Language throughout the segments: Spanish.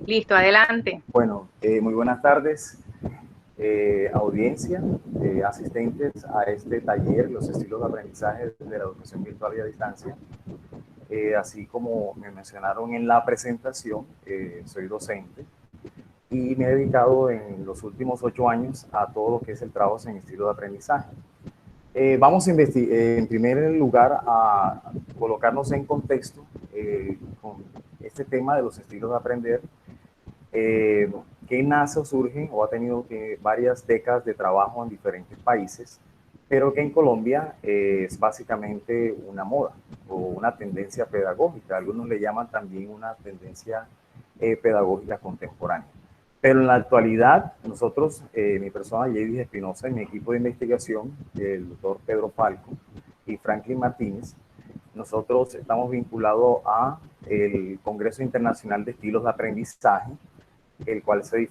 Listo, adelante. Bueno, muy buenas tardes, audiencia, asistentes a este taller, los estilos de aprendizaje de la educación virtual y a distancia. Así como me mencionaron en la presentación, soy docente y me he dedicado en los últimos 8 años a todo lo que es el trabajo en estilo de aprendizaje. Vamos a en primer lugar a colocarnos en contexto con este tema de los estilos de aprender, que nace o surge o ha tenido varias décadas de trabajo en diferentes países, pero que en Colombia es básicamente una moda o una tendencia pedagógica. Algunos le llaman también una tendencia pedagógica contemporánea. Pero en la actualidad, nosotros, mi persona, Javis Espinosa, y mi equipo de investigación, el doctor Pedro Falco y Franklin Martínez, nosotros estamos vinculados a el Congreso Internacional de Estilos de Aprendizaje, el cual se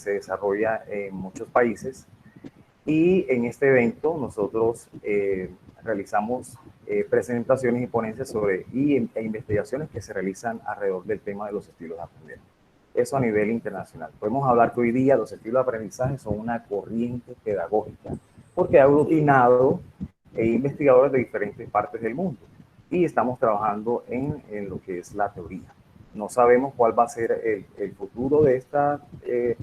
desarrolla en muchos países. Y en este evento nosotros realizamos presentaciones y ponencias e investigaciones que se realizan alrededor del tema de los estilos de aprender. Eso a nivel internacional. Podemos hablar que hoy día los estilos de aprendizaje son una corriente pedagógica porque ha aglutinado investigadores de diferentes partes del mundo y estamos trabajando en lo que es la teoría. No sabemos cuál va a ser el futuro de esta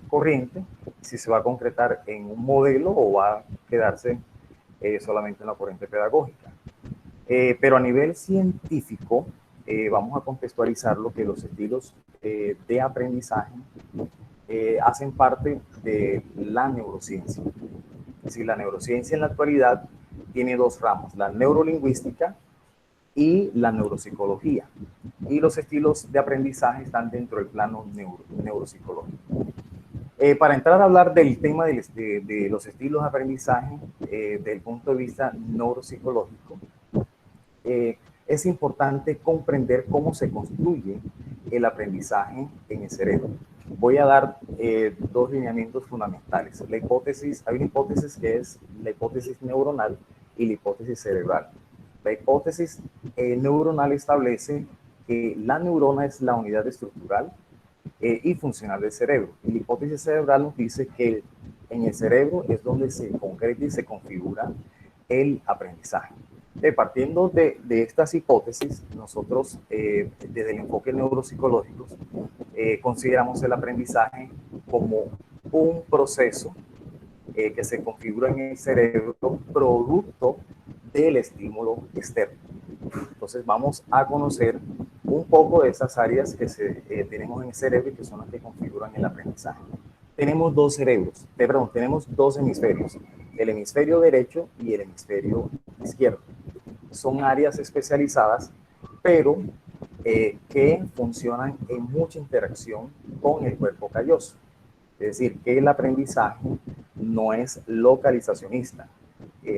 corriente, si se va a concretar en un modelo o va a quedarse solamente en la corriente pedagógica. Pero a nivel científico, vamos a contextualizar lo que los estilos de aprendizaje hacen parte de la neurociencia. Es decir, la neurociencia en la actualidad tiene dos ramos, la neurolingüística y la neuropsicología. Y los estilos de aprendizaje están dentro del plano neuropsicológico. Para entrar a hablar del tema de los estilos de aprendizaje desde el punto de vista neuropsicológico, es importante comprender cómo se construye el aprendizaje en el cerebro. Voy a dar dos lineamientos fundamentales. La hipótesis, hay una hipótesis que es la hipótesis neuronal y la hipótesis cerebral. La hipótesis neuronal establece que la neurona es la unidad estructural y funcional del cerebro. Y la hipótesis cerebral nos dice que en el cerebro es donde se concreta y se configura el aprendizaje. Partiendo de estas hipótesis, nosotros desde el enfoque neuropsicológico consideramos el aprendizaje como un proceso que se configura en el cerebro producto del estímulo externo. Entonces vamos a conocer un poco de esas áreas que tenemos en el cerebro y que son las que configuran el aprendizaje. Tenemos dos cerebros, perdón, tenemos dos hemisferios, el hemisferio derecho y el hemisferio izquierdo. Son áreas especializadas, pero que funcionan en mucha interacción con el cuerpo calloso. Es decir, que el aprendizaje no es localizacionista,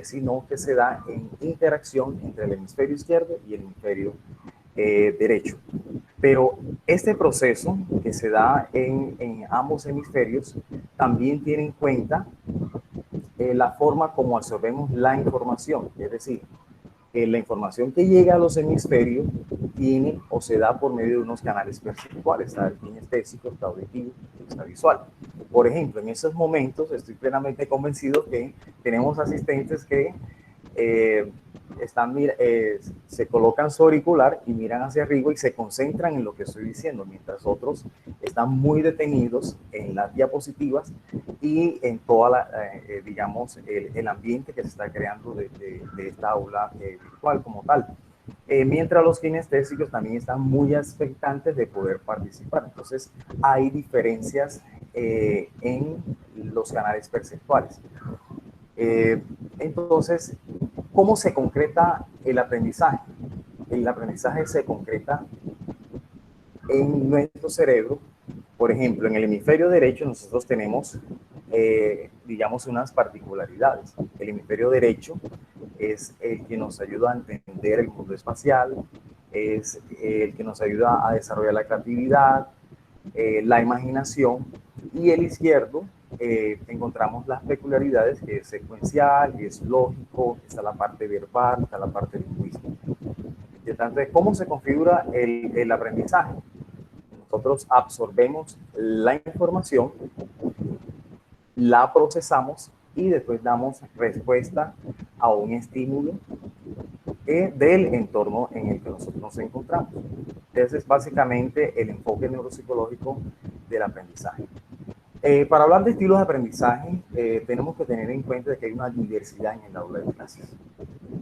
sino que se da en interacción entre el hemisferio izquierdo y el hemisferio derecho. Pero este proceso que se da en ambos hemisferios también tiene en cuenta la forma como absorbemos la información, es decir, la información que llega a los hemisferios tiene o se da por medio de unos canales perceptuales, está el kinestésico, está auditivo, está visual. Por ejemplo, en esos momentos estoy plenamente convencido que tenemos asistentes que se colocan su auricular y miran hacia arriba y se concentran en lo que estoy diciendo, mientras otros están muy detenidos en las diapositivas y en toda digamos, el ambiente que se está creando de esta aula virtual como tal. Mientras los kinestésicos también están muy expectantes de poder participar. Entonces, hay diferencias en los canales perceptuales. Entonces, ¿cómo se concreta el aprendizaje? El aprendizaje se concreta en nuestro cerebro. Por ejemplo, en el hemisferio derecho nosotros tenemos, digamos, unas particularidades. El hemisferio derecho es el que nos ayuda a entender el mundo espacial, es el que nos ayuda a desarrollar la creatividad, la imaginación, y el izquierdo encontramos las peculiaridades, que es secuencial, que es lógico, está la parte verbal, está la parte lingüística. Entonces, ¿cómo se configura el aprendizaje? Nosotros absorbemos la información, la procesamos y después damos respuesta a un estímulo del entorno en el que nosotros nos encontramos. Ese es básicamente el enfoque neuropsicológico del aprendizaje. Para hablar de estilos de aprendizaje, tenemos que tener en cuenta que hay una diversidad en el aula de clases.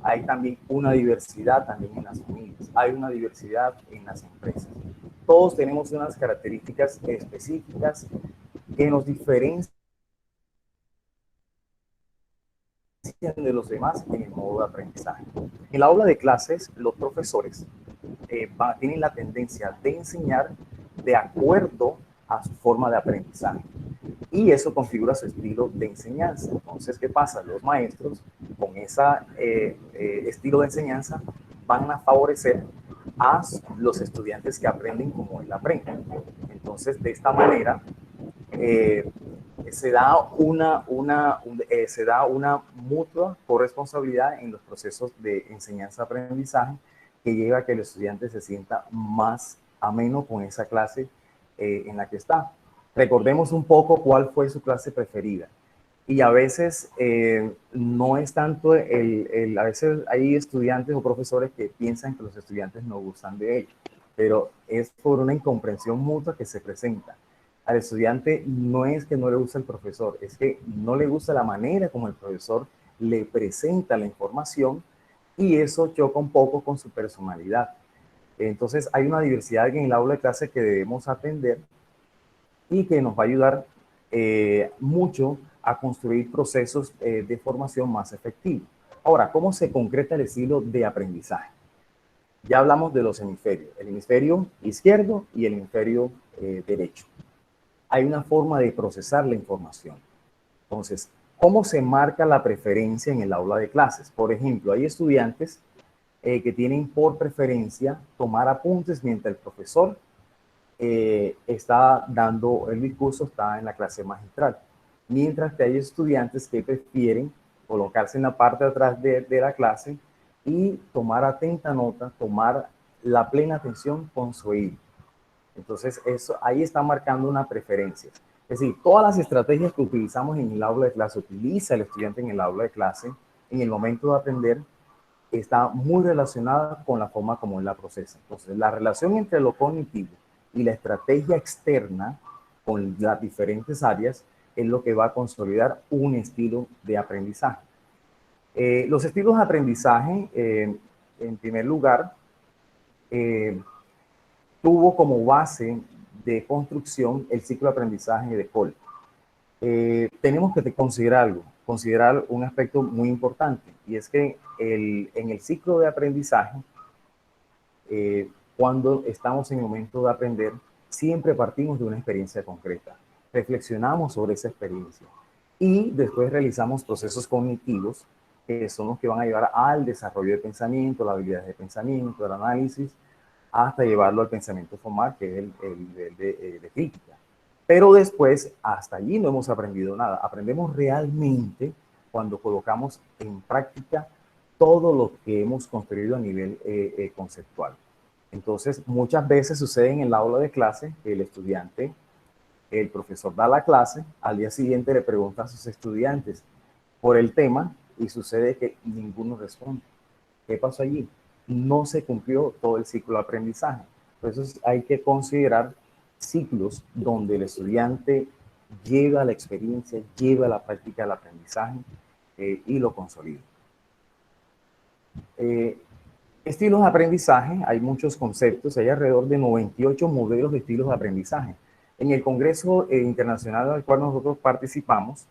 Hay también una diversidad también en las familias, hay una diversidad en las empresas. Todos tenemos unas características específicas que nos diferencian de los demás en el modo de aprendizaje. En el aula de clases, los profesores tienen la tendencia de enseñar de acuerdo a su forma de aprendizaje. Y eso configura su estilo de enseñanza. Entonces, ¿qué pasa? Los maestros, con ese estilo de enseñanza, van a favorecer a los estudiantes que aprenden como él aprende. Entonces, de esta manera, se da una mutua corresponsabilidad en los procesos de enseñanza-aprendizaje que lleva a que el estudiante se sienta más ameno con esa clase en la que está. Recordemos un poco cuál fue su clase preferida. Y a veces no es tanto a veces hay estudiantes o profesores que piensan que los estudiantes no gustan de ellos, pero es por una incomprensión mutua que se presenta. Al estudiante no es que no le gusta el profesor, es que no le gusta la manera como el profesor le presenta la información y eso choca un poco con su personalidad. Entonces hay una diversidad en el aula de clase que debemos atender y que nos va a ayudar mucho a construir procesos de formación más efectivos. Ahora, ¿cómo se concreta el estilo de aprendizaje? Ya hablamos de los hemisferios, el hemisferio izquierdo y el hemisferio derecho. Hay una forma de procesar la información. Entonces, ¿cómo se marca la preferencia en el aula de clases? Por ejemplo, hay estudiantes que tienen por preferencia tomar apuntes mientras el profesor está dando el discurso, está en la clase magistral. Mientras que hay estudiantes que prefieren colocarse en la parte de atrás de la clase y tomar atenta nota, tomar la plena atención con su oído. Entonces, eso ahí está marcando una preferencia. Es decir, todas las estrategias que utilizamos en el aula de clase, utiliza el estudiante en el aula de clase, en el momento de aprender, está muy relacionada con la forma como él la procesa. Entonces, la relación entre lo cognitivo y la estrategia externa con las diferentes áreas es lo que va a consolidar un estilo de aprendizaje. Los estilos de aprendizaje, en primer lugar, tuvo como base de construcción el ciclo de aprendizaje de Cole. Tenemos que considerar un aspecto muy importante, y es que en el ciclo de aprendizaje, cuando estamos en el momento de aprender, siempre partimos de una experiencia concreta, reflexionamos sobre esa experiencia y después realizamos procesos cognitivos que son los que van a llevar al desarrollo de pensamiento, las habilidades de pensamiento, el análisis, hasta llevarlo al pensamiento formal, que es el nivel de crítica. Pero después, hasta allí no hemos aprendido nada. Aprendemos realmente cuando colocamos en práctica todo lo que hemos construido a nivel conceptual. Entonces, muchas veces sucede en el aula de clase que el estudiante, el profesor da la clase, al día siguiente le pregunta a sus estudiantes por el tema y sucede que ninguno responde. ¿Qué pasó allí? No se cumplió todo el ciclo de aprendizaje. Entonces hay que considerar ciclos donde el estudiante lleva la experiencia, lleva la práctica del aprendizaje y lo consolida. Estilos de aprendizaje, hay muchos conceptos, hay alrededor de 98 modelos de estilos de aprendizaje. En el Congreso Internacional al cual nosotros participamos,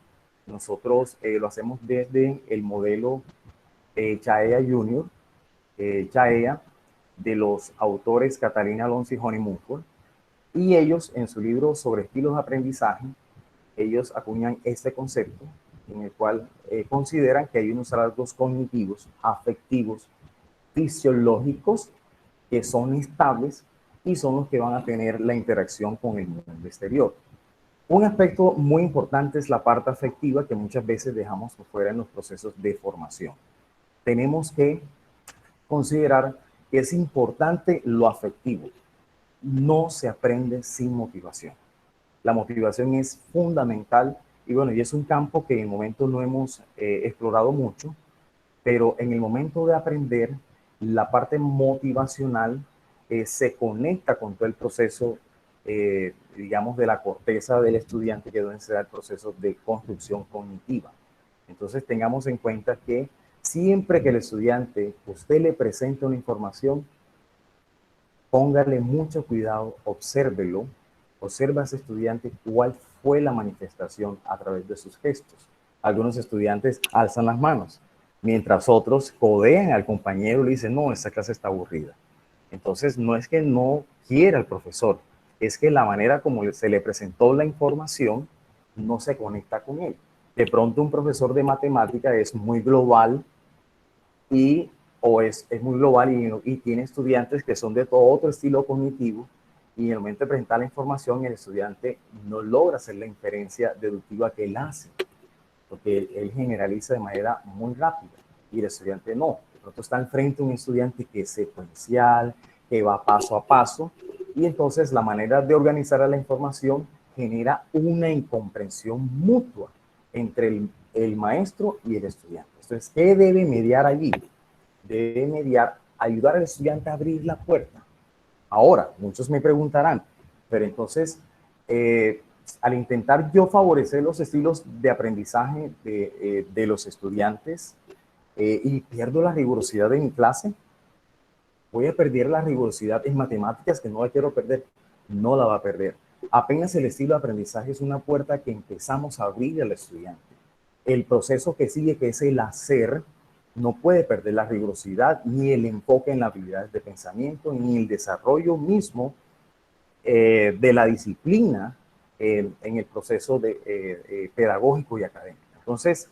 nosotros lo hacemos desde el modelo Chaea Junior, Chaea, de los autores Catalina Alonso y Honey Mumford, y ellos en su libro sobre estilos de aprendizaje, ellos acuñan este concepto en el cual consideran que hay unos rasgos cognitivos, afectivos, fisiológicos que son estables y son los que van a tener la interacción con el mundo exterior. Un aspecto muy importante es la parte afectiva que muchas veces dejamos por fuera en los procesos de formación. Tenemos que considerar que es importante lo afectivo. no se aprende sin motivación. La motivación es fundamental y bueno, y es un campo que en el momento no hemos explorado mucho, pero en el momento de aprender, la parte motivacional se conecta con todo el proceso, digamos, de la corteza del estudiante, que debe ser el proceso de construcción cognitiva. Entonces, tengamos en cuenta que siempre que el estudiante, usted le presente una información, póngale mucho cuidado, obsérvelo, observa a ese estudiante cuál fue la manifestación a través de sus gestos. Algunos estudiantes alzan las manos, mientras otros codean al compañero y le dicen, no, esta clase está aburrida. Entonces, no es que no quiera el profesor, es que la manera como se le presentó la información no se conecta con él. De pronto un profesor de matemática es muy global y o es muy global y tiene estudiantes que son de todo otro estilo cognitivo y en el momento de presentar la información el estudiante no logra hacer la inferencia deductiva que él hace, porque él generaliza de manera muy rápida y el estudiante no. De pronto está al frente un estudiante que es secuencial, que va paso a paso y entonces la manera de organizar la información genera una incomprensión mutua entre el maestro y el estudiante. Entonces, ¿qué debe mediar allí? Debe mediar, ayudar al estudiante a abrir la puerta. Ahora, muchos me preguntarán, pero entonces, al intentar yo favorecer los estilos de aprendizaje de los estudiantes y pierdo la rigurosidad de mi clase, voy a perder la rigurosidad en matemáticas que no la quiero perder, no la va a perder. Apenas el estilo de aprendizaje es una puerta que empezamos a abrir al estudiante. El proceso que sigue, que es el hacer, no puede perder la rigurosidad ni el enfoque en las habilidades de pensamiento, ni el desarrollo mismo de la disciplina en el proceso pedagógico y académico. Entonces,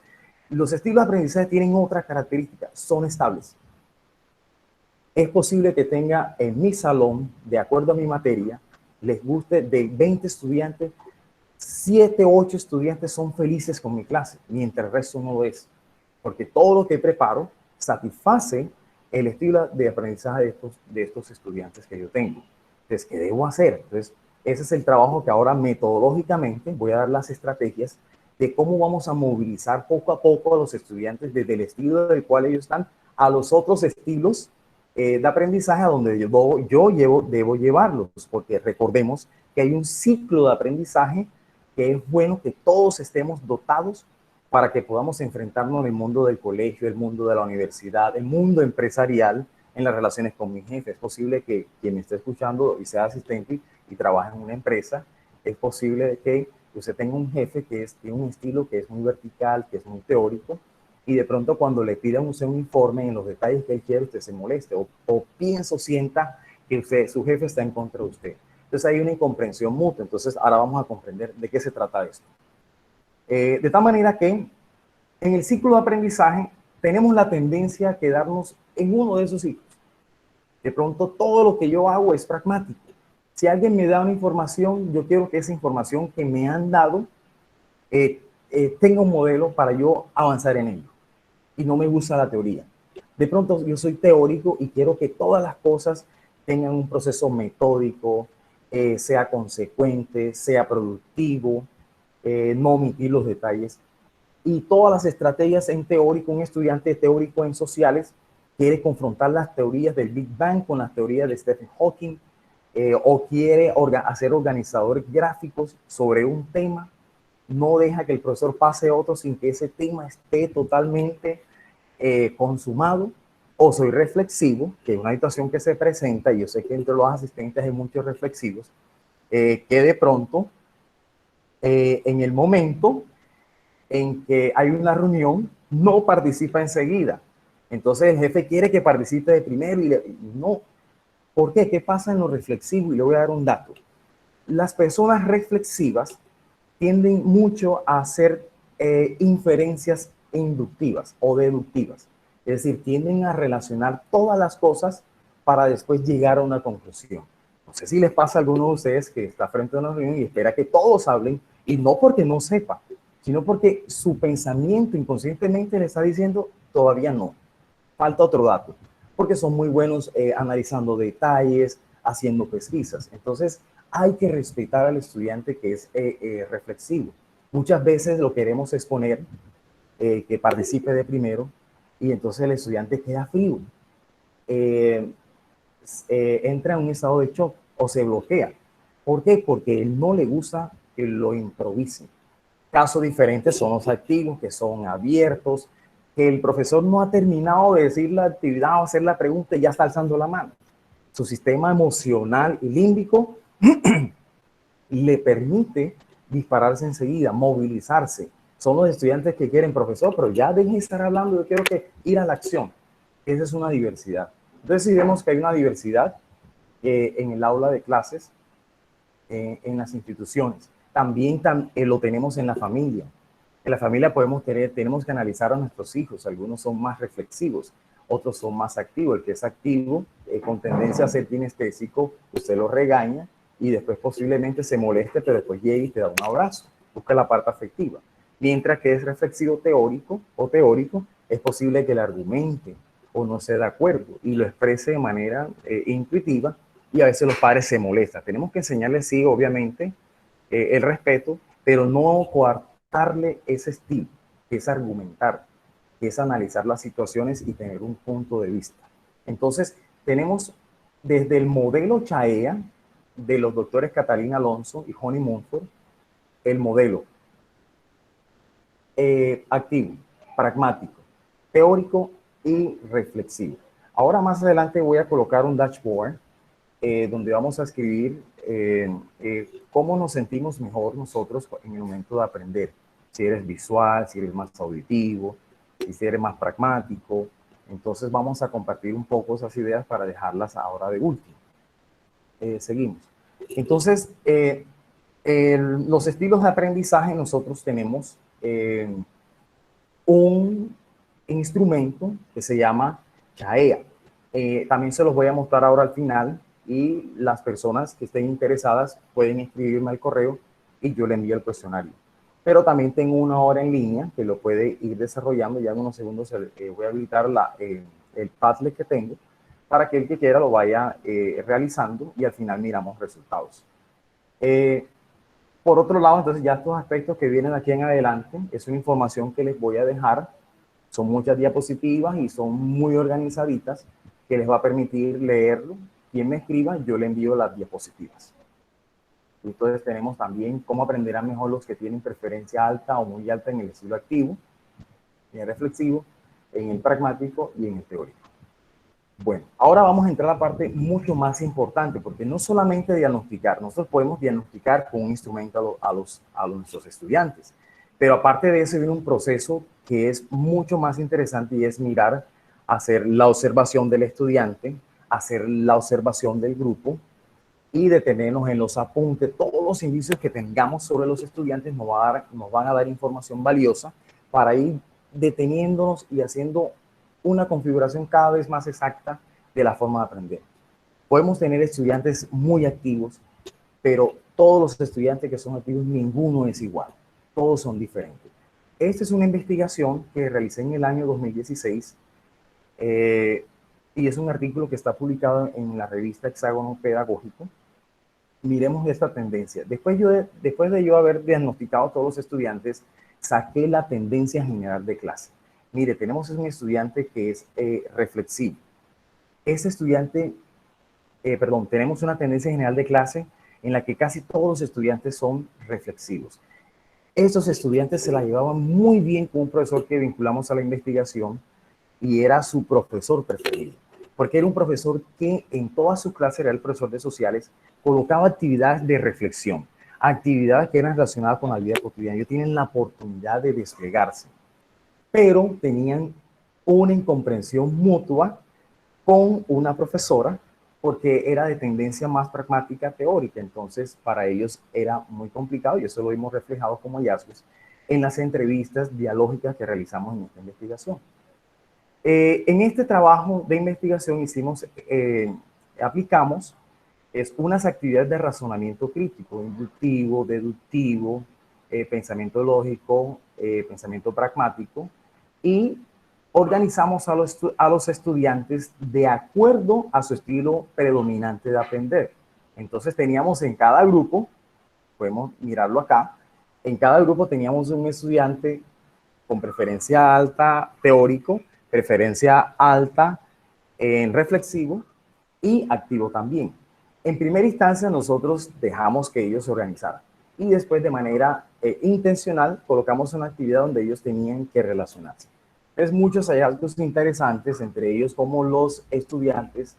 los estilos de aprendizaje tienen otra característica, son estables. Es posible que tenga en mi salón, de acuerdo a mi materia, les guste de 20 estudiantes, 7, 8 estudiantes son felices con mi clase, mientras el resto no lo es. Porque todo lo que preparo satisface el estilo de aprendizaje de estos estudiantes que yo tengo. Entonces, ¿qué debo hacer? Entonces, ese es el trabajo que ahora metodológicamente voy a dar las estrategias de cómo vamos a movilizar poco a poco a los estudiantes desde el estilo del cual ellos están a los otros estilos de aprendizaje a donde debo llevarlos, porque recordemos que hay un ciclo de aprendizaje que es bueno que todos estemos dotados para que podamos enfrentarnos en el mundo del colegio, el mundo de la universidad, el mundo empresarial, en las relaciones con mi jefe. Es posible que quien me esté escuchando y sea asistente y trabaje en una empresa, es posible que usted tenga un jefe que tiene un estilo que es muy vertical, que es muy teórico, y de pronto cuando le pidan usted un informe en los detalles que él quiere, usted se moleste o piensa o sienta que su jefe está en contra de usted. Entonces hay una incomprensión mutua. Entonces ahora vamos a comprender de qué se trata esto. De tal manera que en el ciclo de aprendizaje tenemos la tendencia a quedarnos en uno de esos ciclos. De pronto todo lo que yo hago es pragmático. Si alguien me da una información, yo quiero que esa información que me han dado tenga un modelo para yo avanzar en ello. Y no me gusta la teoría. De pronto yo soy teórico y quiero que todas las cosas tengan un proceso metódico, sea consecuente, sea productivo, no omitir los detalles. Y todas las estrategias en teórico, un estudiante teórico en sociales quiere confrontar las teorías del Big Bang con las teorías de Stephen Hawking o quiere hacer organizadores gráficos sobre un tema, no deja que el profesor pase otro sin que ese tema esté totalmente consumado, o soy reflexivo, que es una situación que se presenta, y yo sé que entre los asistentes hay muchos reflexivos, que de pronto en el momento en que hay una reunión, no participa enseguida. Entonces el jefe quiere que participe de primero y no. ¿Por qué? ¿Qué pasa en lo reflexivo? Y le voy a dar un dato. Las personas reflexivas tienden mucho a hacer inferencias inductivas o deductivas. Es decir, tienden a relacionar todas las cosas para después llegar a una conclusión. No sé si les pasa a alguno de ustedes que está frente a una reunión y espera que todos hablen, y no porque no sepa, sino porque su pensamiento inconscientemente le está diciendo todavía no, falta otro dato, porque son muy buenos analizando detalles, haciendo pesquisas. Entonces, hay que respetar al estudiante que es reflexivo. Muchas veces lo queremos exponer, que participe de primero, y entonces el estudiante queda frío, eh, entra en un estado de shock o se bloquea. ¿Por qué? Porque él no le gusta que lo improvisen. Casos diferentes son los activos, que son abiertos, que el profesor no ha terminado de decir la actividad o hacer la pregunta y ya está alzando la mano. Su sistema emocional y límbico le permite dispararse enseguida, movilizarse. Son los estudiantes que quieren, profesor, pero ya dejen de estar hablando, yo quiero que ir a la acción. Esa es una diversidad. Entonces, si vemos que hay una diversidad en el aula de clases, en las instituciones. También lo tenemos en la familia. En la familia tenemos que analizar a nuestros hijos. Algunos son más reflexivos, otros son más activos. El que es activo, con tendencia a ser kinestésico, usted lo regaña y después posiblemente se moleste, pero después llega y te da un abrazo. Busca la parte afectiva. Mientras que es reflexivo teórico, es posible que le argumente o no esté de acuerdo y lo exprese de manera intuitiva, y a veces los padres se molestan. Tenemos que enseñarles, sí, obviamente, el respeto, pero no coartarle ese estilo, que es argumentar, que es analizar las situaciones y tener un punto de vista. Entonces, tenemos desde el modelo CHAEA de los doctores Catalina Alonso y Honey Munford, el modelo activo, pragmático, teórico y reflexivo. Ahora más adelante voy a colocar un dashboard donde vamos a escribir cómo nos sentimos mejor nosotros en el momento de aprender. Si eres visual, si eres más auditivo, si eres más pragmático. Entonces vamos a compartir un poco esas ideas para dejarlas ahora de último. Seguimos. Entonces, los estilos de aprendizaje, nosotros tenemos un instrumento que se llama CHAEA. También se los voy a mostrar ahora al final, y las personas que estén interesadas pueden escribirme al correo y yo le envío el cuestionario. Pero también tengo una hora en línea que lo puede ir desarrollando. Ya en unos segundos voy a habilitar el Padlet que tengo para que el que quiera lo vaya realizando y al final miramos resultados. Por otro lado, entonces ya estos aspectos que vienen aquí en adelante es una información que les voy a dejar. Son muchas diapositivas y son muy organizaditas, que les va a permitir leerlo. Quien me escriba, yo le envío las diapositivas. Entonces tenemos también cómo aprenderán mejor los que tienen preferencia alta o muy alta en el estilo activo, en el reflexivo, en el pragmático y en el teórico. Bueno, ahora vamos a entrar a la parte mucho más importante, porque no solamente diagnosticar, nosotros podemos diagnosticar con un instrumento a nuestros estudiantes, pero aparte de eso viene un proceso que es mucho más interesante, y es mirar, hacer la observación del estudiante, hacer la observación del grupo y detenernos en los apuntes. Todos los indicios que tengamos sobre los estudiantes nos van a dar información valiosa para ir deteniéndonos y haciendo una configuración cada vez más exacta de la forma de aprender. Podemos tener estudiantes muy activos, pero todos los estudiantes que son activos, ninguno es igual. Todos son diferentes. Esta es una investigación que realicé en el año 2016 y es un artículo que está publicado en la revista Hexágono Pedagógico. Miremos esta tendencia. Después de yo haber diagnosticado a todos los estudiantes, saqué la tendencia general de clase. Mire, tenemos un estudiante que es reflexivo. Ese estudiante, tenemos una tendencia general de clase en la que casi todos los estudiantes son reflexivos. Estos estudiantes se la llevaban muy bien con un profesor que vinculamos a la investigación y era su profesor preferido, porque era un profesor que en todas sus clases, era el profesor de sociales, colocaba actividades de reflexión, actividades que eran relacionadas con la vida cotidiana. Ellos tienen la oportunidad de desplegarse, pero tenían una incomprensión mutua con una profesora porque era de tendencia más pragmática teórica. Entonces para ellos era muy complicado, y eso lo hemos reflejado como hallazgos en las entrevistas dialógicas que realizamos en esta investigación. En este trabajo de investigación aplicamos unas actividades de razonamiento crítico, inductivo, deductivo, pensamiento lógico, pensamiento pragmático, y organizamos a los estudiantes de acuerdo a su estilo predominante de aprender. Entonces teníamos en cada grupo, podemos mirarlo acá, en cada grupo teníamos un estudiante con preferencia alta teórico, preferencia alta en reflexivo y activo también. En primera instancia nosotros dejamos que ellos se organizaran y después de manera intencional colocamos una actividad donde ellos tenían que relacionarse. Es muchos hallazgos interesantes, entre ellos como los estudiantes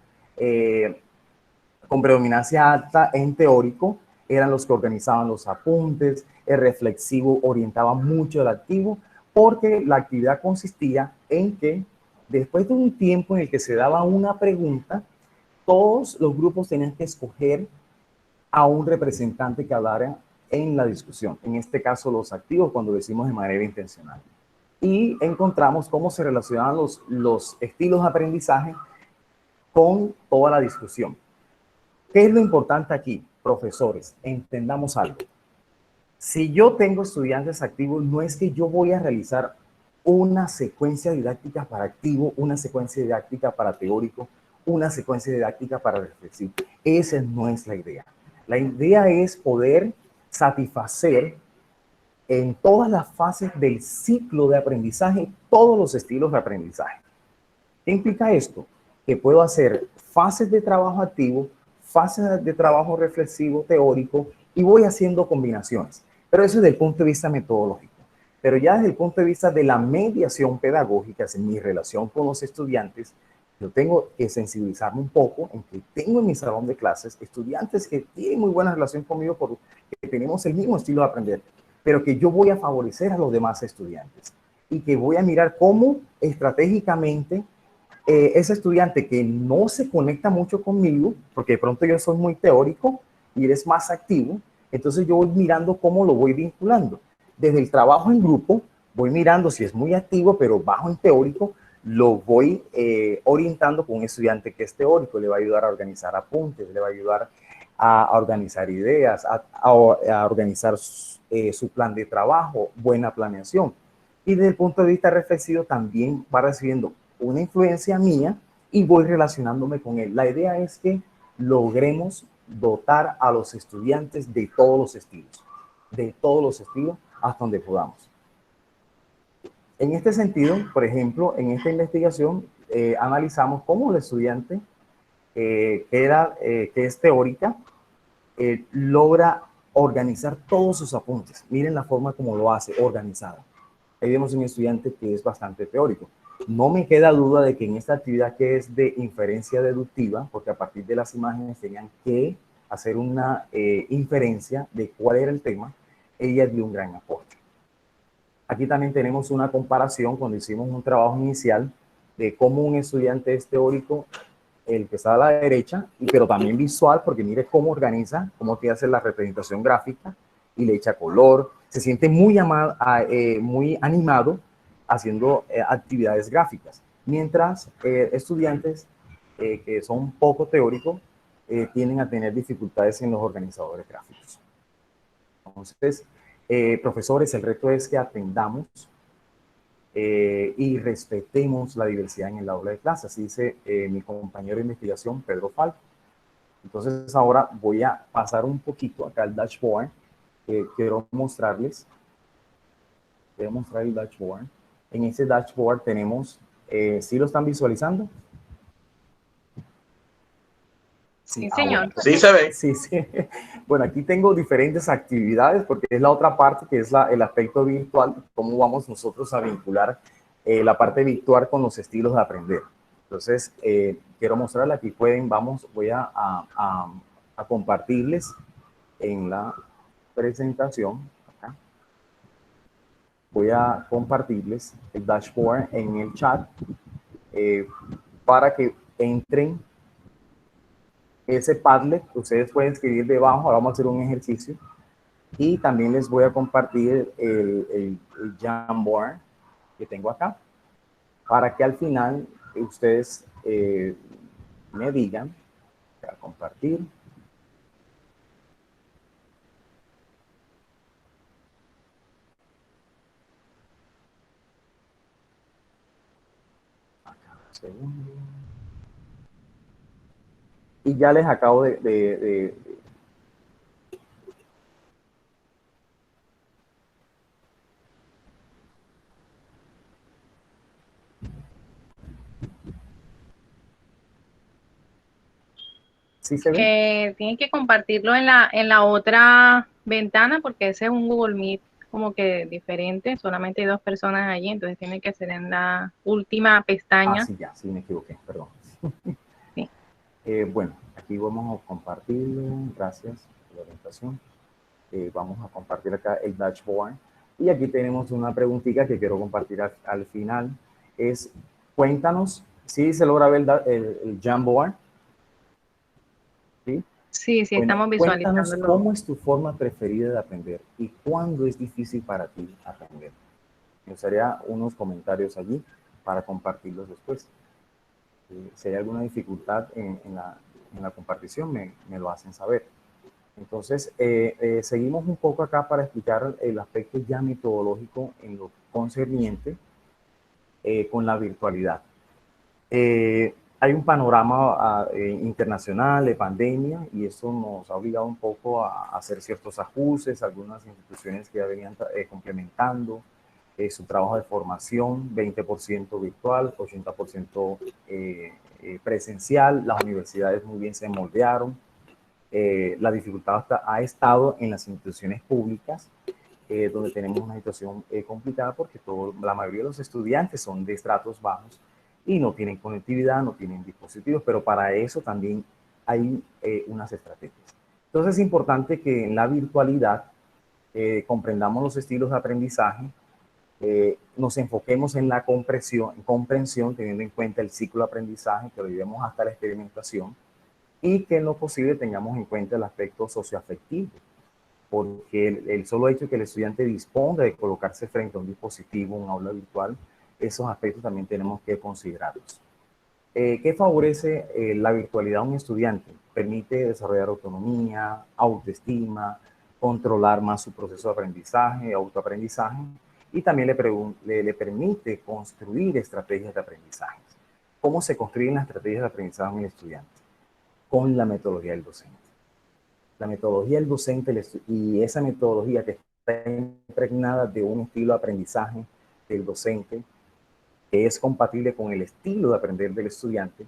con predominancia alta en teórico eran los que organizaban los apuntes, el reflexivo orientaba mucho al activo, porque la actividad consistía en que después de un tiempo en el que se daba una pregunta, todos los grupos tenían que escoger a un representante que hablara en la discusión. En este caso, los activos, cuando decimos de manera intencional. Y encontramos cómo se relacionaban los estilos de aprendizaje con toda la discusión. ¿Qué es lo importante aquí, profesores? Entendamos algo. Si yo tengo estudiantes activos, no es que yo voy a realizar una secuencia didáctica para activo, una secuencia didáctica para teórico, una secuencia didáctica para reflexivo. Esa no es la idea. La idea es poder satisfacer en todas las fases del ciclo de aprendizaje todos los estilos de aprendizaje. ¿Qué implica esto? Que puedo hacer fases de trabajo activo, fases de trabajo reflexivo, teórico, y voy haciendo combinaciones. Pero eso es desde el punto de vista metodológico. Pero ya desde el punto de vista de la mediación pedagógica, en mi relación con los estudiantes, yo tengo que sensibilizarme un poco en que tengo en mi salón de clases estudiantes que tienen muy buena relación conmigo porque tenemos el mismo estilo de aprender, pero que yo voy a favorecer a los demás estudiantes y que voy a mirar cómo estratégicamente ese estudiante que no se conecta mucho conmigo, porque de pronto yo soy muy teórico y él es más activo, entonces yo voy mirando cómo lo voy vinculando. Desde el trabajo en grupo, voy mirando si es muy activo, pero bajo en teórico, lo voy orientando con un estudiante que es teórico, le va a ayudar a organizar apuntes, le va a ayudar a organizar ideas, a organizar su plan de trabajo, buena planeación. Y desde el punto de vista reflexivo también va recibiendo una influencia mía y voy relacionándome con él. La idea es que logremos dotar a los estudiantes de todos los estilos hasta donde podamos. En este sentido, por ejemplo, en esta investigación analizamos cómo el estudiante que es teórica logra organizar todos sus apuntes. Miren la forma como lo hace, organizado. Ahí vemos un estudiante que es bastante teórico. No me queda duda de que en esta actividad que es de inferencia deductiva, porque a partir de las imágenes tenían que hacer una inferencia de cuál era el tema, ella dio un gran aporte. Aquí también tenemos una comparación cuando hicimos un trabajo inicial de cómo un estudiante es teórico, el que está a la derecha, pero también visual, porque mire cómo organiza, cómo quiere hacer la representación gráfica y le echa color, se siente muy, muy animado haciendo actividades gráficas, mientras estudiantes que son poco teóricos tienden a tener dificultades en los organizadores gráficos. Entonces, profesores, el reto es que atendamos y respetemos la diversidad en el aula de clase, así dice mi compañero de investigación, Pedro Falco. Entonces ahora voy a pasar un poquito acá al dashboard. Quiero mostrarles. Quiero mostrar el dashboard. En ese dashboard tenemos, ¿sí lo están visualizando? Sí, señor. Bueno, Sí se ve. sí, sí. Bueno, aquí tengo diferentes actividades porque es la otra parte que es el aspecto virtual, cómo vamos nosotros a vincular la parte virtual con los estilos de aprender. Entonces, quiero mostrarles, aquí pueden, voy a compartirles en la presentación. Acá. Voy a compartirles el dashboard en el chat para que entren ese Padlet, ustedes pueden escribir debajo, ahora vamos a hacer un ejercicio y también les voy a compartir el Jamboard que tengo acá para que al final ustedes me digan, voy a compartir. Segundo. Y ya les acabo ¿Sí se ve? Tienes que compartirlo en la otra ventana porque ese es un Google Meet como que diferente, solamente hay dos personas allí, entonces tiene que ser en la última Ah, pestaña. sí, ya, sí me equivoqué, perdón. Sí. Bueno, aquí vamos a compartirlo. Gracias por la orientación. Vamos a compartir acá el dashboard. Y aquí tenemos una preguntita que quiero compartir al final. Es, cuéntanos, si se logra ver el Jamboard, ¿sí? Sí, sí, Bueno, estamos cuéntanos visualizándolo. cómo es tu forma preferida de aprender y cuándo es difícil para ti aprender. Me gustaría unos comentarios allí para compartirlos después. Si hay alguna dificultad en la compartición, me lo hacen saber. Entonces, seguimos un poco acá para explicar el aspecto ya metodológico en lo concerniente con la virtualidad. Hay un panorama internacional de pandemia y eso nos ha obligado un poco a hacer ciertos ajustes, algunas instituciones que ya venían complementando su trabajo de formación, 20% virtual, 80% presencial, las universidades muy bien se moldearon, la dificultad ha estado en las instituciones públicas, donde tenemos una situación complicada porque la mayoría de los estudiantes son de estratos bajos y no tienen conectividad, no tienen dispositivos, pero para eso también hay unas estrategias. Entonces es importante que en la virtualidad comprendamos los estilos de aprendizaje, nos enfoquemos en la comprensión, teniendo en cuenta el ciclo de aprendizaje, que lo llevemos hasta la experimentación, y que en lo posible tengamos en cuenta el aspecto socioafectivo, porque el solo hecho de que el estudiante disponga de colocarse frente a un dispositivo, un aula virtual, esos aspectos también tenemos que considerarlos. ¿Qué favorece la virtualidad a un estudiante? Permite desarrollar autonomía, autoestima, controlar más su proceso de aprendizaje, autoaprendizaje, y también le permite construir estrategias de aprendizaje. ¿Cómo se construyen las estrategias de aprendizaje en el estudiante? Con la metodología del docente. La metodología del docente y esa metodología que está impregnada de un estilo de aprendizaje del docente que es compatible con el estilo de aprender del estudiante,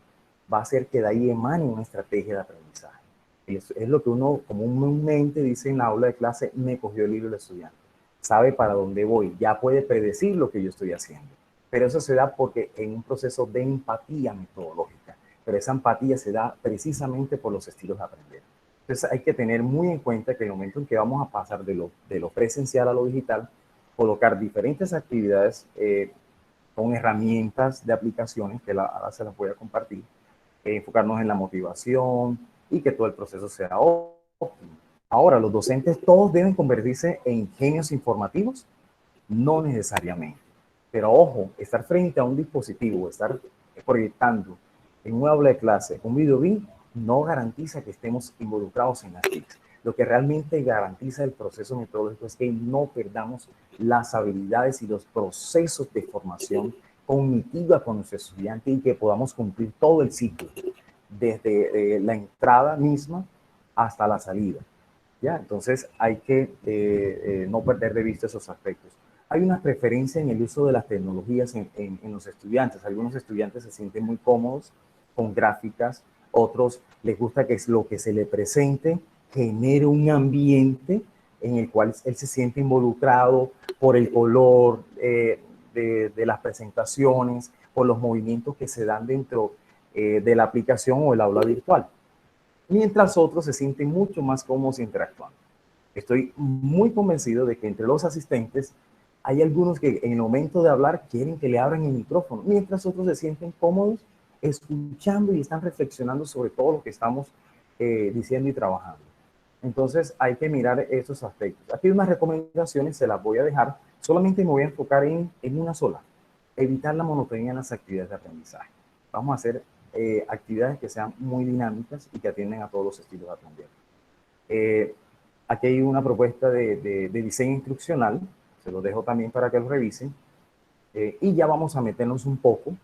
va a hacer que de ahí emane una estrategia de aprendizaje. Es lo que uno comúnmente dice en la aula de clase, me cogió el hilo el estudiante. Sabe para dónde voy, ya puede predecir lo que yo estoy haciendo. Pero eso se da porque en un proceso de empatía metodológica. Pero esa empatía se da precisamente por los estilos de aprender. Entonces hay que tener muy en cuenta que en el momento en que vamos a pasar de lo presencial a lo digital, colocar diferentes actividades con herramientas de aplicaciones que ahora se las voy a compartir, enfocarnos en la motivación y que todo el proceso sea óptimo. Ahora, los docentes todos deben convertirse en genios informativos, no necesariamente. Pero ojo, estar frente a un dispositivo, estar proyectando en un aula de clase un video BIM no garantiza que estemos involucrados en las TICs. Lo que realmente garantiza el proceso metodológico es que no perdamos las habilidades y los procesos de formación cognitiva con nuestro estudiante y que podamos cumplir todo el ciclo, desde la entrada hasta la salida. ¿Ya? Entonces hay que no perder de vista esos aspectos. Hay una preferencia en el uso de las tecnologías en los estudiantes. Algunos estudiantes se sienten muy cómodos con gráficas, otros les gusta que lo que se le presente genere un ambiente en el cual él se siente involucrado por el color de las presentaciones, por los movimientos que se dan dentro de la aplicación o el aula virtual, mientras otros se sienten mucho más cómodos interactuando. Estoy muy convencido de que entre los asistentes hay algunos que en el momento de hablar quieren que le abran el micrófono, mientras otros se sienten cómodos escuchando y están reflexionando sobre todo lo que estamos diciendo y trabajando. Entonces hay que mirar esos aspectos. Aquí hay unas recomendaciones, se las voy a dejar, solamente me voy a enfocar en una sola, evitar la monotonía en las actividades de aprendizaje. Vamos a hacer actividades que sean muy dinámicas y que atiendan a todos los estilos de aprender. Aquí hay una propuesta de diseño instruccional, se lo dejo también para que lo revisen, y ya vamos a meternos un poco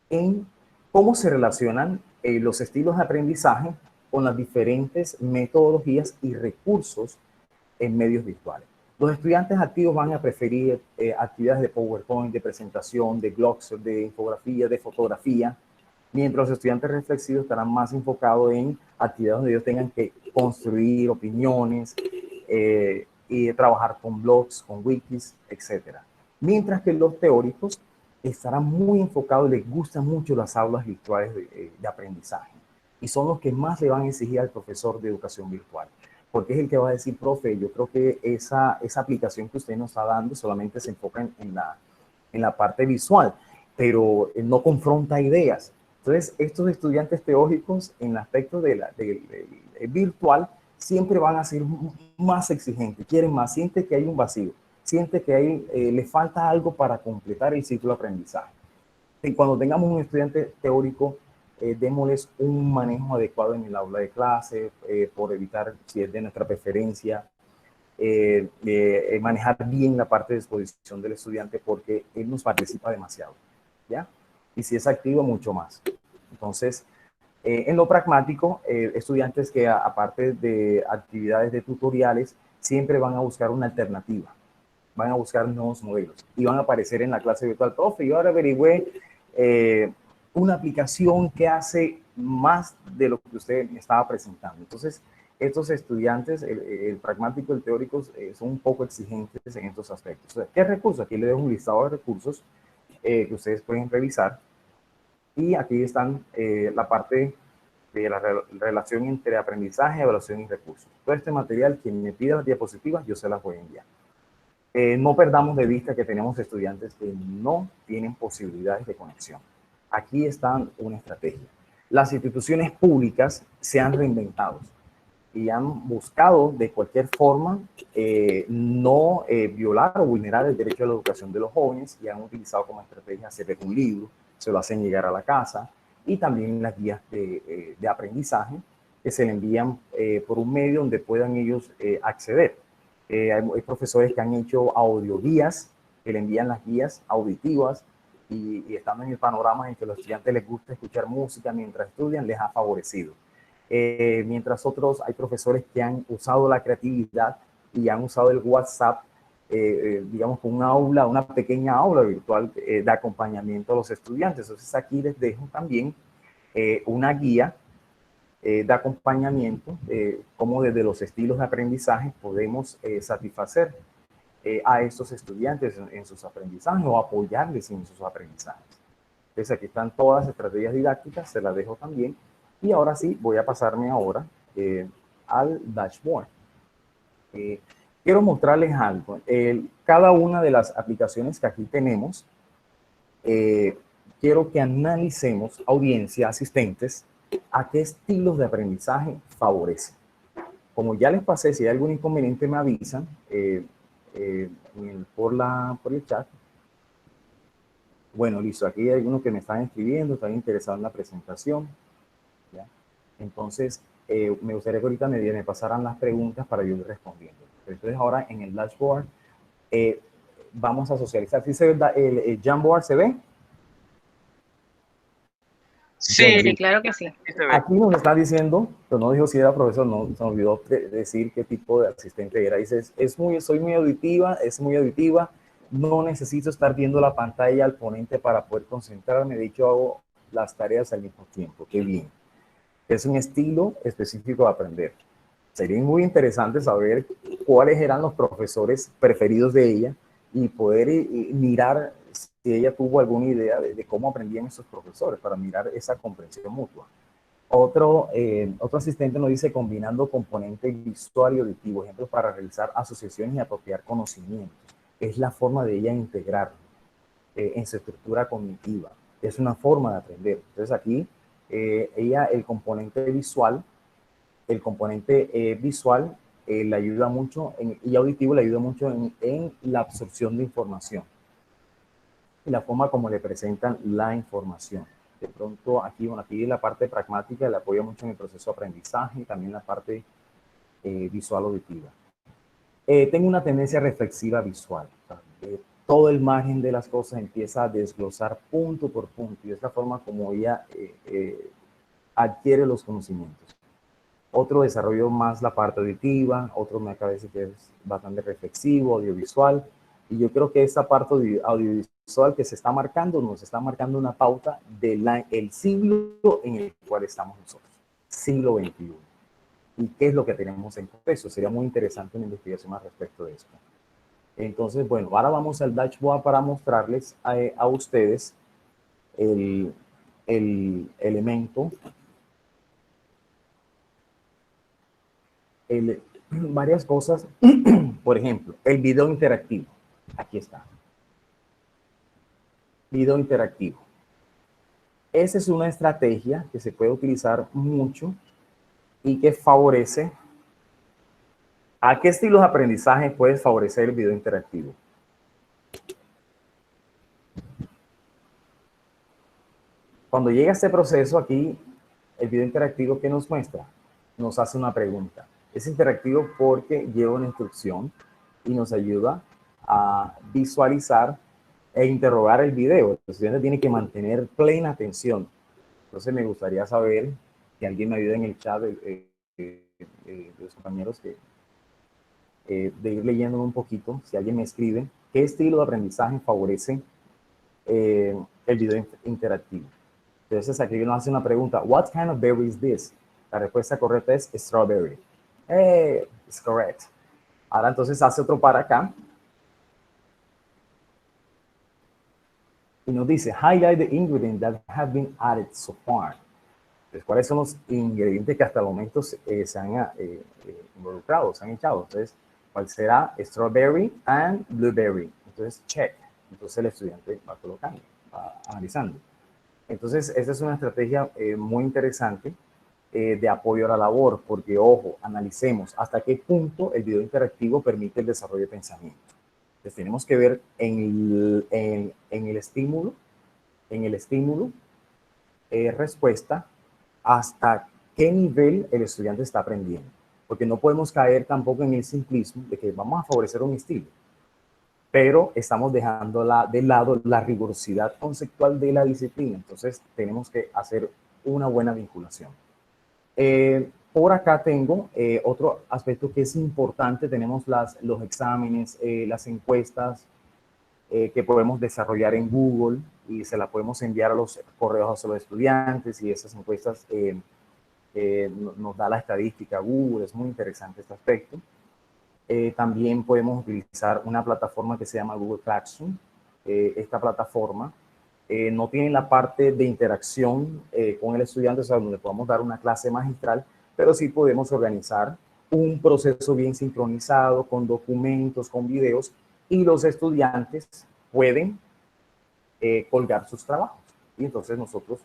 en cómo se relacionan los estilos de aprendizaje con las diferentes metodologías y recursos en medios virtuales. Los estudiantes activos van a preferir actividades de PowerPoint, de presentación, de blogs, de infografía, de fotografía, mientras los estudiantes reflexivos estarán más enfocados en actividades donde ellos tengan que construir opiniones y trabajar con blogs, con wikis, etc. Mientras que los teóricos estarán muy enfocados, les gustan mucho las aulas virtuales de aprendizaje y son los que más le van a exigir al profesor de educación virtual, porque es el que va a decir, profe, yo creo que esa aplicación que usted nos está dando solamente se enfoca en la parte visual, pero no confronta ideas. Entonces, estos estudiantes teóricos en el aspecto de virtual siempre van a ser más exigentes, quieren más, siente que hay un vacío, siente que le falta algo para completar el ciclo de aprendizaje. Y cuando tengamos un estudiante teórico, démosles un manejo adecuado en el aula de clase, por evitar, si es de nuestra preferencia, manejar bien la parte de exposición del estudiante, porque él nos participa demasiado, ¿ya? Y si es activo, mucho más. Entonces, en lo pragmático, estudiantes que aparte de actividades de tutoriales, siempre van a buscar una alternativa, van a buscar nuevos modelos y van a aparecer en la clase virtual. Profe, yo ahora averigüé una aplicación que hace más de lo que usted me estaba presentando. Entonces, estos estudiantes, el pragmático y el teórico, son un poco exigentes en estos aspectos. O sea, ¿qué recursos? Aquí les dejo un listado de recursos que ustedes pueden revisar. Y aquí están la parte de la relación entre aprendizaje, evaluación y recursos. Todo este material, quien me pida las diapositivas, yo se las voy a enviar. No perdamos de vista que tenemos estudiantes que no tienen posibilidades de conexión. Aquí está una estrategia. Las instituciones públicas se han reinventado y han buscado de cualquier forma no violar o vulnerar el derecho a la educación de los jóvenes, y han utilizado como estrategia hacer un libro, se lo hacen llegar a la casa, y también las guías de aprendizaje que se le envían por un medio donde puedan ellos acceder. Hay profesores que han hecho audioguías, que le envían las guías auditivas, y estando en el panorama en que a los estudiantes les gusta escuchar música mientras estudian, les ha favorecido. Mientras otros, hay profesores que han usado la creatividad y han usado el WhatsApp, digamos, con una pequeña aula virtual de acompañamiento a los estudiantes. Entonces aquí les dejo también una guía de acompañamiento, cómo desde los estilos de aprendizaje podemos satisfacer a estos estudiantes en sus aprendizajes o apoyarles en sus aprendizajes. Entonces aquí están todas las estrategias didácticas, se las dejo también. Y ahora sí, voy a pasarme ahora al dashboard. Quiero mostrarles algo. Cada una de las aplicaciones que aquí tenemos, quiero que analicemos, audiencia, asistentes, a qué estilos de aprendizaje favorecen. Como ya les pasé, si hay algún inconveniente me avisan por el chat. Bueno, listo. Aquí hay algunos que me están escribiendo, están interesados en la presentación. ¿Ya? Entonces, me gustaría que ahorita me pasaran las preguntas para yo ir respondiendo. Entonces, ahora en el dashboard vamos a socializar. ¿Sí se ve el Jamboard? ¿Se ve? Sí, bueno, sí, claro que sí. Aquí nos está diciendo, pero no dijo si era profesor, no se me olvidó decir qué tipo de asistente era. Dice, soy muy auditiva, es muy auditiva, no necesito estar viendo la pantalla al ponente para poder concentrarme, de hecho hago las tareas al mismo tiempo. Qué bien. Es un estilo específico de aprender. Sería muy interesante saber cuáles eran los profesores preferidos de ella y poder mirar si ella tuvo alguna idea de cómo aprendían esos profesores para mirar esa comprensión mutua. Otro asistente nos dice combinando componente visual y auditivo, ejemplos para realizar asociaciones y apropiar conocimientos. Es la forma de ella integrar en su estructura cognitiva. Es una forma de aprender. Entonces aquí ella, el componente visual le ayuda mucho y auditivo le ayuda mucho en la absorción de información y la forma como le presentan la información. De pronto aquí la parte pragmática le apoya mucho en el proceso de aprendizaje y también la parte visual auditiva. Tengo una tendencia reflexiva visual. todo el margen de las cosas, empieza a desglosar punto por punto, y de esta forma como ella adquiere los conocimientos. Otro desarrollo más la parte auditiva, otro me parece que es bastante reflexivo, audiovisual, y yo creo que esta parte audiovisual que se está marcando, nos está marcando una pauta del siglo en el cual estamos nosotros, siglo XXI. ¿Y qué es lo que tenemos en eso? Sería muy interesante una investigación al respecto de esto. Entonces, bueno, ahora vamos al dashboard para mostrarles a ustedes el elemento, varias cosas. Por ejemplo, el video interactivo. Aquí está. Video interactivo. Esa es una estrategia que se puede utilizar mucho y que favorece. ¿A qué estilos de aprendizaje puede favorecer el video interactivo? Cuando llega este proceso aquí, el video interactivo, ¿qué nos muestra? Nos hace una pregunta. Es interactivo porque lleva una instrucción y nos ayuda a visualizar e interrogar el video. El estudiante tiene que mantener plena atención. Entonces me gustaría saber que alguien me ayude en el chat de los compañeros de ir leyendo un poquito. Si alguien me escribe, ¿qué estilo de aprendizaje favorece el video interactivo? Entonces aquí nos hace una pregunta, what kind of berry is this? La respuesta correcta es strawberry. It's correct. Ahora entonces hace otro para acá. Y nos dice, highlight the ingredients that have been added so far. Entonces, ¿cuáles son los ingredientes que hasta el momento se han involucrado, se han echado? Entonces, ¿cuál será? Strawberry and blueberry. Entonces, check. Entonces el estudiante va colocando, va analizando. Entonces, esta es una estrategia muy interesante de apoyo a la labor, porque, ojo, analicemos hasta qué punto el video interactivo permite el desarrollo de pensamiento. Entonces, tenemos que ver en el estímulo, respuesta, hasta qué nivel el estudiante está aprendiendo. Porque no podemos caer tampoco en el simplismo de que vamos a favorecer un estilo, pero estamos dejando de lado la rigurosidad conceptual de la disciplina. Entonces, tenemos que hacer una buena vinculación. Por acá tengo otro aspecto que es importante. Tenemos los exámenes, las encuestas que podemos desarrollar en Google y se la podemos enviar a los correos a los estudiantes, y esas encuestas nos da la estadística Google. Es muy interesante este aspecto. También podemos utilizar una plataforma que se llama Google Classroom. Esta plataforma no tiene la parte de interacción con el estudiante, o sea, donde podamos dar una clase magistral, pero sí podemos organizar un proceso bien sincronizado con documentos, con videos, y los estudiantes pueden colgar sus trabajos. Y entonces nosotros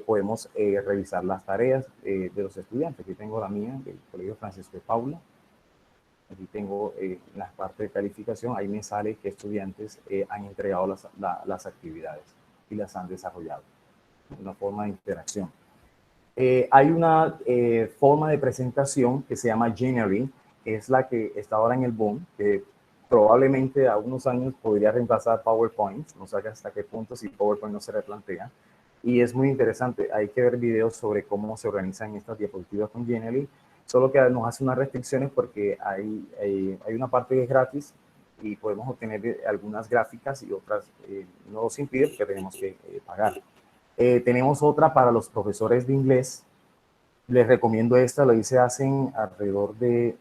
podemos revisar las tareas de los estudiantes. Aquí tengo la mía del Colegio Francisco de Paula. Aquí tengo la parte de calificación. Ahí me sale que estudiantes han entregado las actividades y las han desarrollado. Una forma de interacción. Hay una forma de presentación que se llama Genially, que es la que está ahora en el boom, que probablemente a unos años podría reemplazar PowerPoint. No sé hasta qué punto, si PowerPoint no se replantea. Y es muy interesante. Hay que ver videos sobre cómo se organizan estas diapositivas con Genially. Solo que nos hace unas restricciones porque hay una parte que es gratis y podemos obtener algunas gráficas, y otras no nos impide porque tenemos que pagar. Tenemos otra para los profesores de inglés. Les recomiendo esta, lo hice hace alrededor de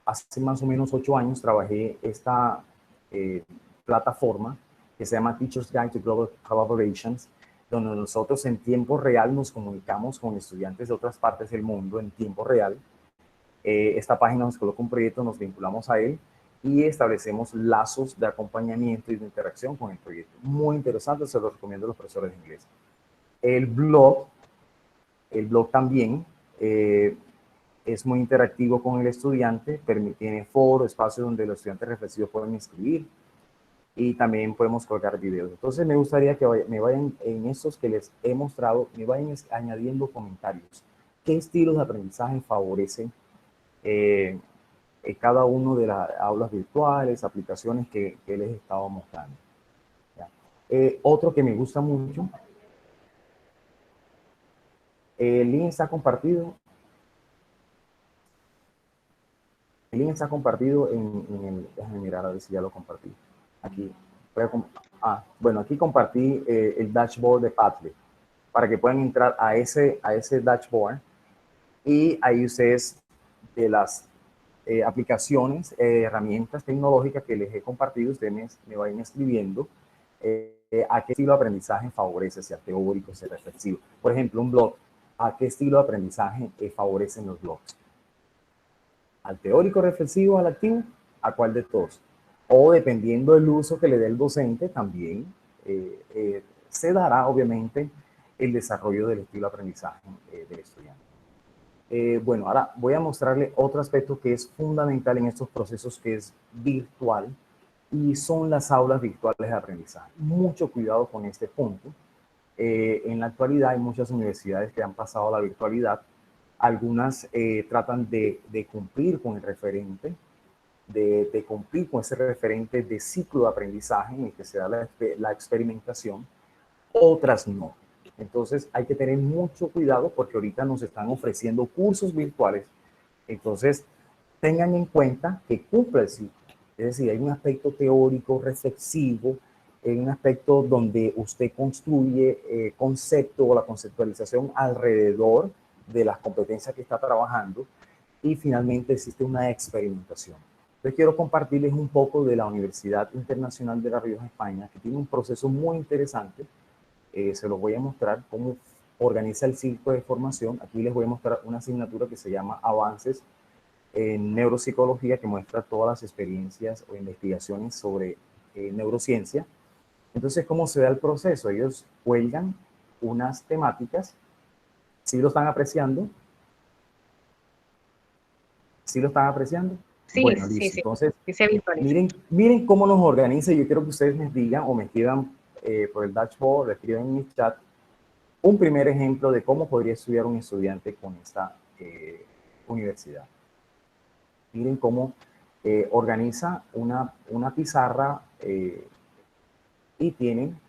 hace más o menos 8 años. Trabajé esta plataforma que se llama Teacher's Guide to Global Collaborations, donde nosotros en tiempo real nos comunicamos con estudiantes de otras partes del mundo en tiempo real. Esta página nos coloca un proyecto, nos vinculamos a él y establecemos lazos de acompañamiento y de interacción con el proyecto. Muy interesante, se lo recomiendo a los profesores de inglés. El blog también es muy interactivo con el estudiante, tiene foro, espacio donde los estudiantes reflexivos pueden inscribir, y también podemos colgar videos. Entonces me gustaría que me vayan en estos que les he mostrado, me vayan añadiendo comentarios. ¿Qué estilos de aprendizaje favorecen cada uno de las aulas virtuales, aplicaciones que les estaba mostrando. ¿Ya? Otro que me gusta mucho, el link está compartido. El link está compartido en el, déjame mirar a ver si ya lo compartí. Aquí, bueno, aquí compartí el dashboard de Padlet para que puedan entrar a ese dashboard y ahí ustedes de las aplicaciones, herramientas tecnológicas que les he compartido, ustedes me vayan escribiendo a qué estilo de aprendizaje favorece, sea teórico, sea reflexivo. Por ejemplo, un blog, ¿a qué estilo de aprendizaje favorecen los blogs? ¿Al teórico reflexivo, al activo? ¿A cuál de todos? O dependiendo del uso que le dé el docente, también se dará, obviamente, el desarrollo del estilo de aprendizaje del estudiante. Bueno, ahora voy a mostrarle otro aspecto que es fundamental en estos procesos, que es virtual, y son las aulas virtuales de aprendizaje. Mucho cuidado con este punto. En la actualidad hay muchas universidades que han pasado a la virtualidad. Algunas tratan de cumplir con el referente, de cumplir con ese referente de ciclo de aprendizaje en el que se da la experimentación, otras no. Entonces hay que tener mucho cuidado porque ahorita nos están ofreciendo cursos virtuales. Entonces tengan en cuenta que cumple el ciclo. Es decir, hay un aspecto teórico, reflexivo, en un aspecto donde usted construye concepto o la conceptualización alrededor de las competencias que está trabajando y finalmente existe una experimentación. Entonces quiero compartirles un poco de la Universidad Internacional de La Rioja, España, que tiene un proceso muy interesante. Se los voy a mostrar cómo organiza el ciclo de formación. Aquí les voy a mostrar una asignatura que se llama Avances en Neuropsicología, que muestra todas las experiencias o investigaciones sobre neurociencia. Entonces, ¿cómo se da el proceso? Ellos cuelgan unas temáticas. ¿Sí lo están apreciando? ¿Sí lo están apreciando? Sí, Bueno, sí, listo. sí, Entonces, sí se visualiza. miren cómo nos organiza. Yo quiero que ustedes me digan o me escriban por el dashboard, escriban en mi chat, un primer ejemplo de cómo podría estudiar un estudiante con esta universidad. Miren cómo organiza una pizarra y tienen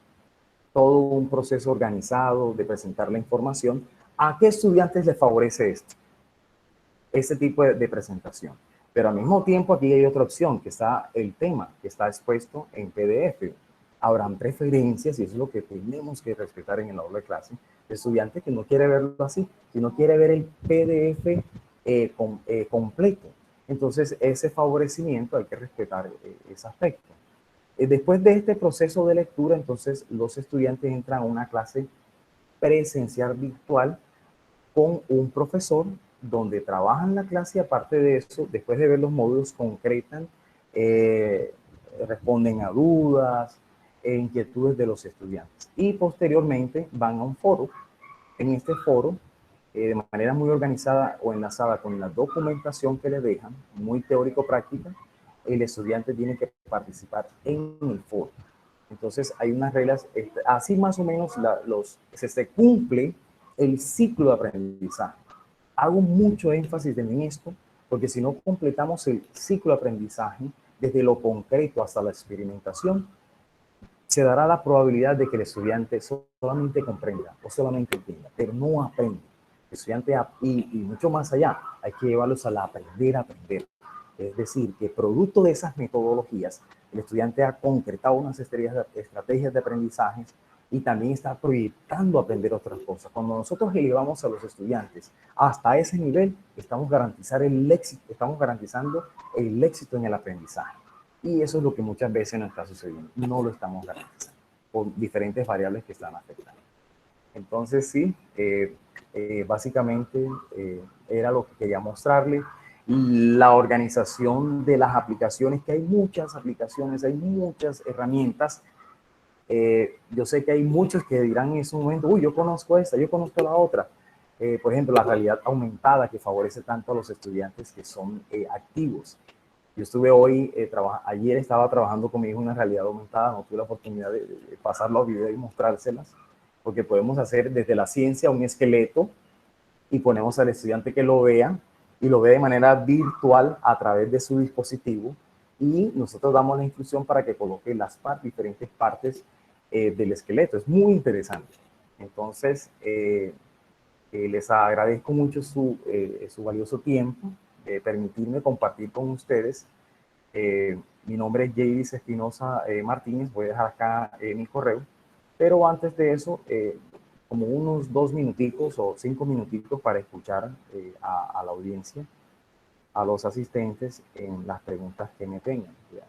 todo un proceso organizado de presentar la información. ¿A qué estudiantes les favorece esto? Este tipo de presentación. Pero al mismo tiempo aquí hay otra opción, que está el tema, que está expuesto en PDF. Habrán preferencias, y eso es lo que tenemos que respetar en el aula de clase, el estudiante que no quiere verlo así, sino quiere ver el PDF completo. Entonces, ese favorecimiento hay que respetar ese aspecto. Después de este proceso de lectura, entonces los estudiantes entran a una clase presencial virtual con un profesor donde trabajan la clase y aparte de eso, después de ver los módulos, concretan, responden a dudas e inquietudes de los estudiantes. Y posteriormente van a un foro. En este foro, de manera muy organizada o enlazada con la documentación que le dejan, muy teórico-práctica, el estudiante tiene que participar en el foro. Entonces hay unas reglas, así más o menos se cumple el ciclo de aprendizaje. Hago mucho énfasis en esto, porque si no completamos el ciclo de aprendizaje, desde lo concreto hasta la experimentación, se dará la probabilidad de que el estudiante solamente comprenda o solamente entienda, pero no aprende. El estudiante, y mucho más allá, hay que llevarlos a aprender a aprender. Es decir, que producto de esas metodologías, el estudiante ha concretado unas estrategias de aprendizaje y también está proyectando aprender otras cosas. Cuando nosotros elevamos a los estudiantes hasta ese nivel, estamos garantizando el éxito en el aprendizaje. Y eso es lo que muchas veces no está sucediendo. No lo estamos garantizando por diferentes variables que están afectando. Entonces, sí, básicamente era lo que quería mostrarle. La organización de las aplicaciones, que hay muchas aplicaciones, hay muchas herramientas. Yo sé que hay muchos que dirán en ese momento, uy, yo conozco esta, yo conozco la otra. Por ejemplo, la realidad aumentada que favorece tanto a los estudiantes que son activos. Yo estuve hoy, ayer estaba trabajando con mi hijo en una realidad aumentada, no tuve la oportunidad de pasarlo a video y mostrárselas, porque podemos hacer desde la ciencia un esqueleto y ponemos al estudiante que lo vea y lo ve de manera virtual a través de su dispositivo, y nosotros damos la instrucción para que coloque las diferentes partes del esqueleto. Es muy interesante. Entonces, les agradezco mucho su valioso tiempo, permitirme compartir con ustedes. Mi nombre es Jadis Espinosa Martínez, voy a dejar acá mi correo, pero antes de eso, como unos 2 minuticos o 5 minuticos para escuchar a la audiencia, a los asistentes en las preguntas que me tengan. ¿Ya?